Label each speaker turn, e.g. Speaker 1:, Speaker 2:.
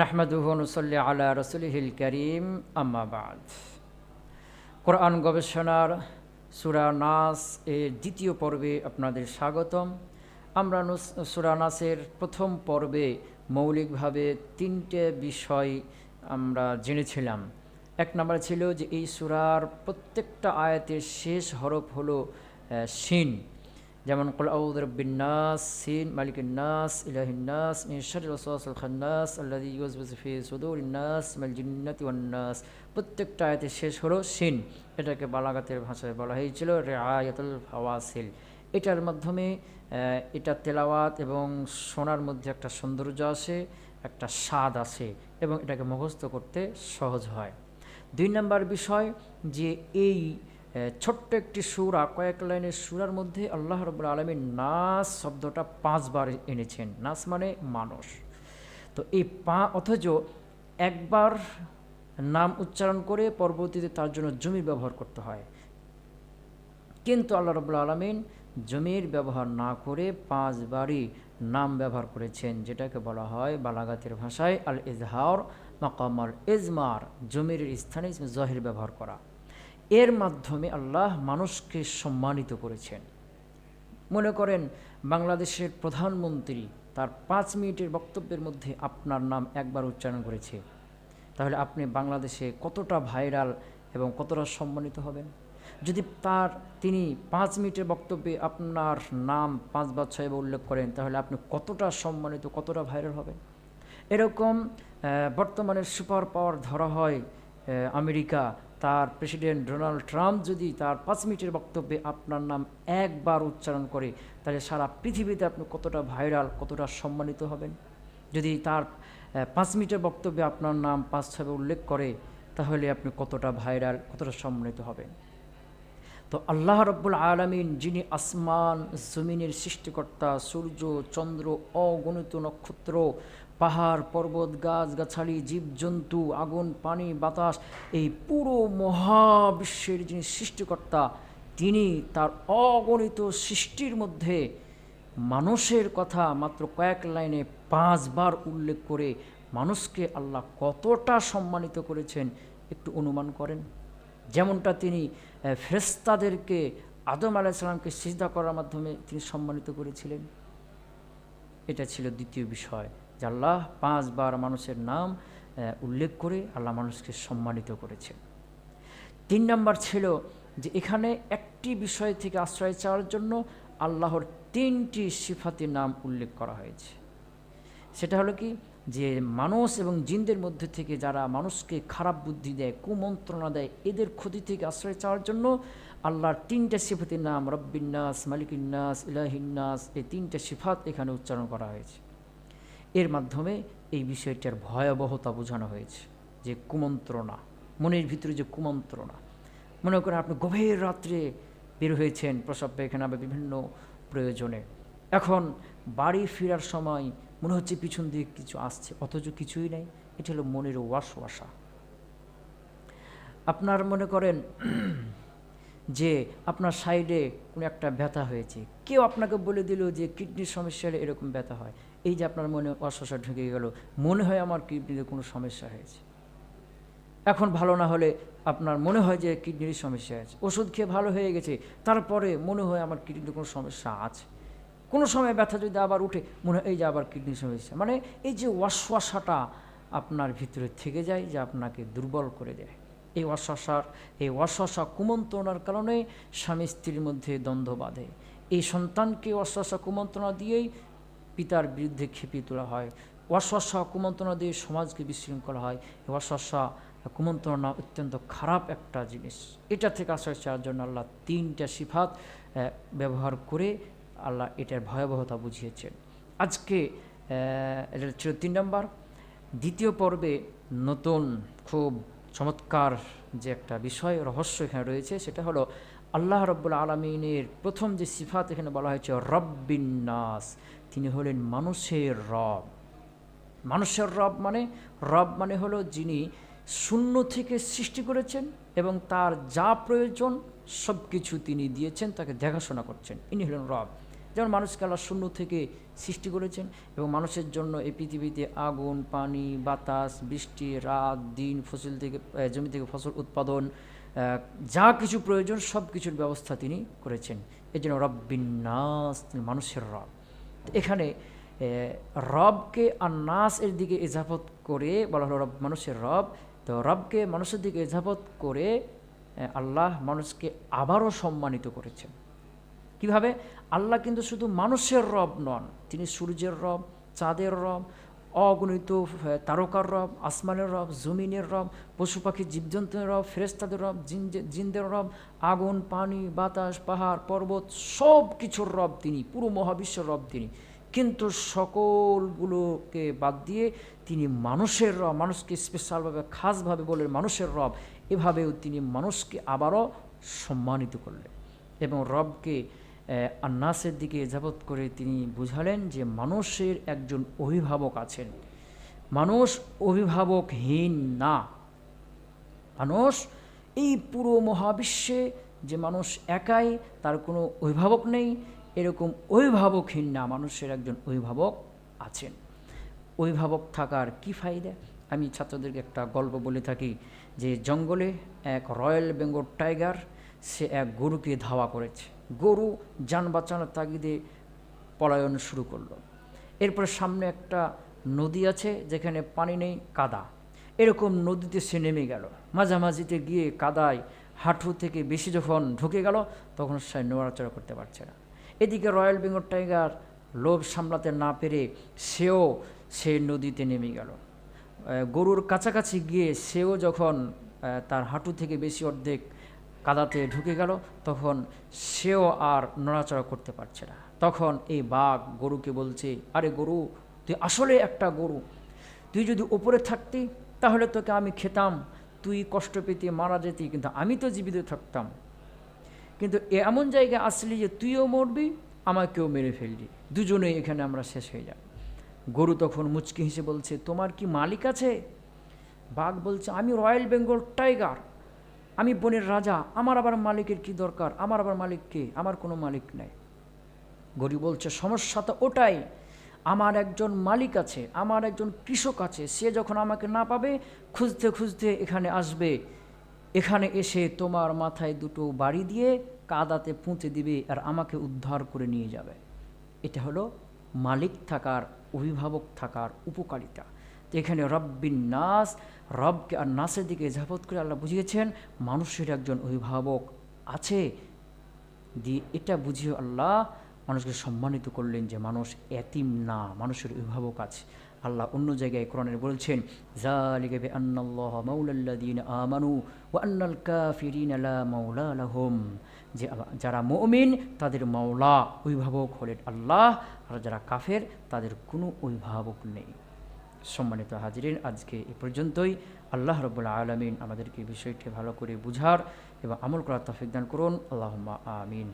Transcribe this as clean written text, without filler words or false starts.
Speaker 1: নাহমাদুহু ওয়া নুসাল্লি আলা রাসূলিহিল কারীম আম্মা বা'দ। কোরআন গবেষণার সূরা নাস এর দ্বিতীয় পর্বে আপনাদের স্বাগতম। আমরা সূরা নাসের প্রথম পর্বে মৌলিকভাবে তিনটে বিষয় আমরা জেনেছিলাম। এক নম্বর ছিল যে এই সূরার প্রত্যেকটা আয়াতের শেষ হরফ হলো শিন, যেমন কুল আউযু বিরাব্বিন নাস, সিন, মালিকিন নাস, ইলাহিন নাস, মিন শাররিল ওয়াসওয়াসিল খান্নাস, আল্লাযী ইউওয়াসওয়িসু ফি সুদুরিন নাস মিনাল জিন্নাতি ওয়ান নাস। প্রত্যেকটা আয়াতের শেষ হলো শিন। এটাকে বালাগাতের ভাষায় বলা হয়েছিল রিআয়াতুল ফাওয়াসিল। এটার মাধ্যমে এটা তেলাওয়াত এবং শোনার মধ্যে একটা সৌন্দর্য আসে, একটা স্বাদ আসে এবং এটাকে মুখস্থ করতে সহজ হয়। দুই নম্বর বিষয় যে এই ছোট্ট একটি সূরা, কয়েক লাইনের সূরার মধ্যে আল্লাহ রাব্বুল আলামিন নাস শব্দটা 5 বার এনেছেন। নাস মানে মানুষ। তো এই অথচ একবার নাম উচ্চারণ করে পরবর্তীতে তার জন্য জমির ব্যবহার করতে হয়, কিন্তু আল্লাহ রাব্বুল আলামিন জমির ব্যবহার না করে 5 বারই নাম ব্যবহার করেছেন, যেটাকে বলা হয় বালাগাতের ভাষায় আল ইজহার মাকাম আল ইজমার, জমির স্থানে জহির ব্যবহার করা। এর মাধ্যমে আল্লাহ মানুষকে সম্মানিত করেছেন। মনে করেন বাংলাদেশের প্রধানমন্ত্রী তার 5 মিনিটের বক্তব্যের মধ্যে আপনার নাম একবার উচ্চারণ করেছে, তাহলে আপনি বাংলাদেশে কতটা ভাইরাল এবং কতটা সম্মানিত হবেন। যদি তিনি 5 মিনিটের বক্তব্যে আপনার নাম 5 বার 6 বার উল্লেখ করেন, তাহলে আপনি কতটা সম্মানিত, কতটা ভাইরাল হবেন। এরকম বর্তমানে সুপার পাওয়ার ধরা হয় আমেরিকা, তার প্রেসিডেন্ট ডোনাল্ড ট্রাম্প যদি তার 5 মিনিটের বক্তব্যে আপনার নাম একবার উচ্চারণ করে, তাহলে সারা পৃথিবীতে আপনি কতটা ভাইরাল, কতটা সম্মানিত হবেন। যদি তার 5 মিনিটের বক্তব্যে আপনার নাম 5-6 বার উল্লেখ করে, তাহলে আপনি কতটা ভাইরাল, কতটা সম্মানিত হবেন। তো আল্লাহ রাব্বুল আলামিন, যিনি আসমান জমিনের সৃষ্টিকর্তা, সূর্য চন্দ্র, অগণিত নক্ষত্র, পাহাড় পর্বত, গাছগাছালি, জীবজন্তু, আগুন পানি বাতাস, এই পুরো মহাবিশ্বের যিনি সৃষ্টিকর্তা, তিনি তার অগণিত সৃষ্টির মধ্যে মানুষের কথা মাত্র কয়েক লাইনে 5 বার উল্লেখ করে মানুষকে আল্লাহ কতটা সম্মানিত করেছেন একটু অনুমান করেন। যেমনটা তিনি ফেরেশতাদেরকে আদম আলাইহিস সালামকে সিজদা করার মাধ্যমে তিনি সম্মানিত করেছিলেন। এটা ছিল দ্বিতীয় বিষয়, যে আল্লাহ 5 বার মানুষের নাম উল্লেখ করে আল্লাহ মানুষকে সম্মানিত করেছেন। 3 নম্বর ছিল যে এখানে একটি বিষয় থেকে আশ্রয় চাওয়ার জন্য আল্লাহর 3টি সিফাতি নাম উল্লেখ করা হয়েছে। সেটা হলো কি, যে মানুষ এবং জিনদের মধ্যে থেকে যারা মানুষকে খারাপ বুদ্ধি দেয়, কুমন্ত্রণা দেয়, এদের ক্ষতি থেকে আশ্রয় চাওয়ার জন্য আল্লাহর 3টে সিফাতের নাম রব্বিন নাস, মালিকিন নাস, ইলাহিন নাস, এই 3টে সিফাত এখানে উচ্চারণ করা হয়েছে। এর মাধ্যমে এই বিষয়টার ভয়াবহতা বোঝানো হয়েছে, যে কুমন্ত্রণা, মনের ভিতরে যে কুমন্ত্রণা। মনে করেন আপনি গভীর রাত্রে বের হয়েছেন প্রস্রাব পায়খানা বা বিভিন্ন প্রয়োজনে, এখন বাড়ি ফেরার সময় মনে হচ্ছে পিছন দিয়ে কিছু আসছে, অথচ কিছুই নেই। এটা হলো মনের ওয়াসওয়াসা। আপনার মনে করেন যে আপনার সাইডে কোনো একটা ব্যথা হয়েছে, কেউ আপনাকে বলে দিল যে কিডনির সমস্যা হলে এরকম ব্যথা হয়। এই যে আপনার মনে ওয়াসওয়াসা ঢুকে গেল, মনে হয় আমার কিডনিতে কোনো সমস্যা হয়েছে। এখন ভালো না হলে আপনার মনে হয় যে কিডনির সমস্যা আছে, ওষুধ খেয়ে ভালো হয়ে গেছে, তারপরে মনে হয় আমার কিডনিতে কোনো সমস্যা আছে। কোনো সময় ব্যথা যদি আবার উঠে, মনে হয় এই যে আবার কিডনির সমস্যা। মানে এই যে ওয়াসওয়াসাটা আপনার ভিতরে থেকে যায়, যে আপনাকে দুর্বল করে দেয়। এই ওয়াসওয়াসা কুমন্ত্রণার কারণে স্বামী স্ত্রীর মধ্যে দ্বন্দ্ব বাঁধে। এই সন্তানকে ওয়াসওয়াসা কুমন্ত্রণা দিয়েই পিতার বিরুদ্ধে খেপিয়ে তোলা হয়। ওয়াসওয়াসা কুমন্ত্রণা দিয়ে সমাজকে বিশৃঙ্খল হয়। ওয়াসওয়াসা কুমন্ত্রণা অত্যন্ত খারাপ একটা জিনিস। এটা থেকে আশ্রয় চাওয়ার জন্য আল্লাহ 3টা সিফাত ব্যবহার করে আল্লাহ এটার ভয়াবহতা বুঝিয়েছেন। আজকে এটা ছিল 3 নম্বর। দ্বিতীয় পর্বে নতুন খুব চমৎকার যে একটা বিষয়, রহস্য এখানে রয়েছে, সেটা হলো আল্লাহ রাব্বুল আলামিনের প্রথম যে সিফাত এখানে বলা হয়েছে রব্বিন নাস, তিনি হলেন মানুষের রব। মানুষের রব মানে হলো যিনি শূন্য থেকে সৃষ্টি করেছেন এবং তার যা প্রয়োজন সব কিছু তিনি দিয়েছেন, তাকে দেখাশোনা করছেন, ইনি হলেন রব। যেমন মানুষকে আল্লাহ শূন্য থেকে সৃষ্টি করেছেন এবং মানুষের জন্য এই পৃথিবীতে আগুন, পানি, বাতাস, বৃষ্টি, রাত, দিন, ফসল থেকে জমি থেকে ফসল উৎপাদন, যা কিছু প্রয়োজন সব কিছুর ব্যবস্থা তিনি করেছেন। এই জন্য রব্বিন নাস, মানুষের রব। এখানে রবকে আর নাস এর দিকে ইজাফত করে বলা হলো রব, মানুষের রব। তো রবকে মানুষের দিকে ইজাফত করে আল্লাহ মানুষকে আবারও সম্মানিত করেছেন। কিভাবে? আল্লাহ কিন্তু শুধু মানুষের রব নন, তিনি সূর্যের রব, চাঁদের রব, অগণিত তারকার রব, আসমানের রব, জমিনের রব, পশু পাখি জীবজন্তুর রব, ফেরেশতাদের রব, জিনদের রব, আগুন, পানি, বাতাস, পাহাড়, পর্বত, সব কিছুর রব তিনি, পুরো মহাবিশ্বের রব তিনি। কিন্তু সকলগুলোকে বাদ দিয়ে তিনি মানুষের রব, মানুষকে স্পেশালভাবে খাসভাবে বলে মানুষের রব। এভাবেও তিনি মানুষকে আবারও সম্মানিত করলেন এবং রবকে আন্নাসের দিকে ইজাফত করে তিনি বুঝালেন যে মানুষের একজন অভিভাবক আছেন, মানুষ অভিভাবকহীন না। মানুষ এই পুরো মহাবিশ্বে যে মানুষ একাই, তার কোনো অভিভাবক নেই, এরকম অভিভাবকহীন না, মানুষের একজন অভিভাবক আছেন। অভিভাবক থাকার কি ফায়দা? আমি ছাত্রদেরকে একটা গল্প বলে থাকি যে জঙ্গলে এক রয়্যাল বেঙ্গল টাইগার, সে এক গরুকে ধাওয়া করেছে। গরু যান বাঁচানোর তাগিদে পলায়ন শুরু করলো। এরপরে সামনে একটা নদী আছে যেখানে পানি নেই, কাদা। এরকম নদীতে সে নেমে গেল। মাঝামাঝিতে গিয়ে কাদায় হাঁটু থেকে বেশি যখন ঢুকে গেল, তখন সে নড়াচড়া করতে পারছে না। এদিকে রয়্যাল বেঙ্গল টাইগার লোভ সামলাতে না পেরে সে নদীতে নেমে গেল। গরুর কাছাকাছি গিয়ে সেও যখন তার হাঁটু থেকে বেশি অর্ধেক কাদাতে ঢুকে গেল, তখন সেও আর নড়াচড়া করতে পারছে না। তখন এই বাঘ গরুকে বলছে, আরে গরু, তুই আসলে একটা গরু, তুই যদি ওপরে থাকতি তাহলে তোকে আমি খেতাম, তুই কষ্ট পেতে মারা যেতি, কিন্তু আমি তো জীবিত থাকতাম। কিন্তু এমন জায়গায় আসলি যে তুইও মরবি, আমাকেও মেরে ফেলবি, দুজনেই এখানে আমরা শেষ হয়ে যাব। গরু তখন মুচকি হেসে বলছে, তোমার কি মালিক আছে? বাঘ বলছে, আমি রয়্যাল বেঙ্গল টাইগার, আমি বনের রাজা, আমার আবার মালিকের কি দরকার? আমার আবার মালিক কে? আমার কোনো মালিক নেই। গরু বলছে, সমস্যা তো ওটাই, আমার একজন মালিক আছে, আমার একজন কৃষক আছে, সে যখন আমাকে না পাবে খুঁজতে খুঁজতে এখানে আসবে, এখানে এসে তোমার মাথায় দুটো বাড়ি দিয়ে কাদাতে পুঁতে দিবে আর আমাকে উদ্ধার করে নিয়ে যাবে। এটা হলো মালিক থাকার, অভিভাবক থাকার উপকারিতা। তো এখানে রব্বিন নাস, রবকে আর নাসের দিকে ইজাফত করে আল্লাহ বুঝিয়েছেন মানুষের একজন অভিভাবক আছে। দিয়ে এটা বুঝিয়ে আল্লাহ মানুষকে সম্মানিত করলেন যে মানুষ এতিম না, মানুষের অভিভাবক আছে। আল্লাহ অন্য জায়গায় কোরআনে বলছেন, যালিকা বিআন্নাল্লাহা মাওলাল্লাযীনা আমানু ওয়া আন্নাল কাফিরিনা লা মাওলা লাহুম, যে যারা মুমিন তাদের মাওলা, অভিভাবক হলেন আল্লাহ, আর যারা কাফের তাদের কোনো অভিভাবক নেই। সম্মানিত হাজিরিন, আজকে এ পর্যন্তই। আল্লাহ রাব্বুল আলামিন আমাদেরকে বিষয়টি ভালো করে বুঝার এবং আমল করার তৌফিক দান করুন। আল্লাহুম্মা আমিন।